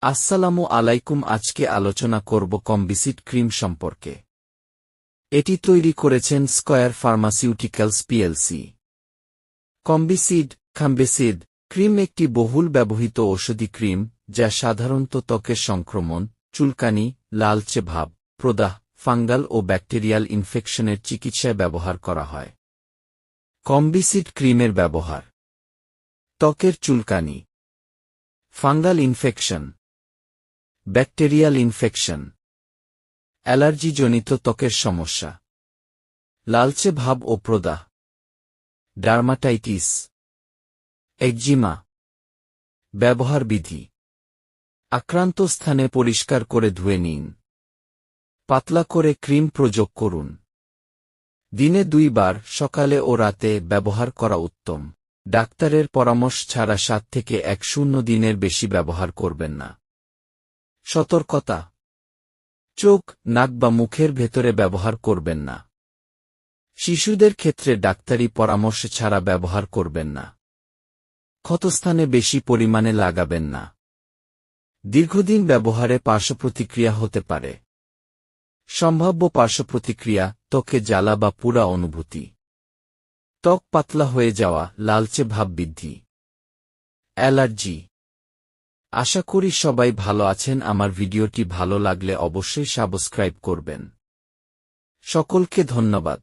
আসসালামু আলাইকুম। আজকে আলোচনা করব কম্বিসিড ক্রিম সম্পর্কে। এটি তৈরি করেছেন স্কয়ার ফার্মাসিউটিক্যালস পিএলসি। কম্বিসিড ক্রিম একটি বহুল ব্যবহৃত ঔষধি ক্রিম যা সাধারণত ত্বকের সংক্রমণ, চুলকানি, লালচে ভাব, প্রদাহ, ফাঙ্গাল ও ব্যাকটেরিয়াল ইনফেকশনের চিকিৎসায় ব্যবহার করা হয়। কম্বিসিড ক্রিমের ব্যবহার: ত্বকের চুলকানি, ফাঙ্গাল ইনফেকশন, ব্যাকটেরিয়াল ইনফেকশন, অ্যালার্জিজনিত ত্বকের সমস্যা, লালচে ভাব ও প্রদাহ, ডার্মাটাইটিস, একজিমা। ব্যবহার বিধি: আক্রান্ত স্থানে পরিষ্কার করে ধুয়ে নিন। পাতলা করে ক্রিম প্রয়োগ করুন। দিনে 2 বার, সকালে ও রাতে ব্যবহার করা উত্তম। ডাক্তারের পরামর্শ ছাড়া 7 থেকে 10 দিনের বেশি ব্যবহার করবেন না। সতর্কতা: চোখ, নাক বা মুখের ভেতরে ব্যবহার করবেন না। শিশুদের ক্ষেত্রে ডাক্তারি পরামর্শ ছাড়া ব্যবহার করবেন না। ক্ষতস্থানে বেশি পরিমাণে লাগাবেন না। দীর্ঘদিন ব্যবহারে পার্শ্বপ্রতিক্রিয়া হতে পারে। সম্ভাব্য পার্শ্বপ্রতিক্রিয়া: ত্বকে জ্বালা বা পুড়া অনুভূতি, ত্বক পাতলা হয়ে যাওয়া, লালচে ভাব বৃদ্ধি, অ্যালার্জি। আশা করি সবাই ভালো আছেন। আমার ভিডিওটি ভালো লাগলে অবশ্যই সাবস্ক্রাইব করবেন। সকলকে ধন্যবাদ।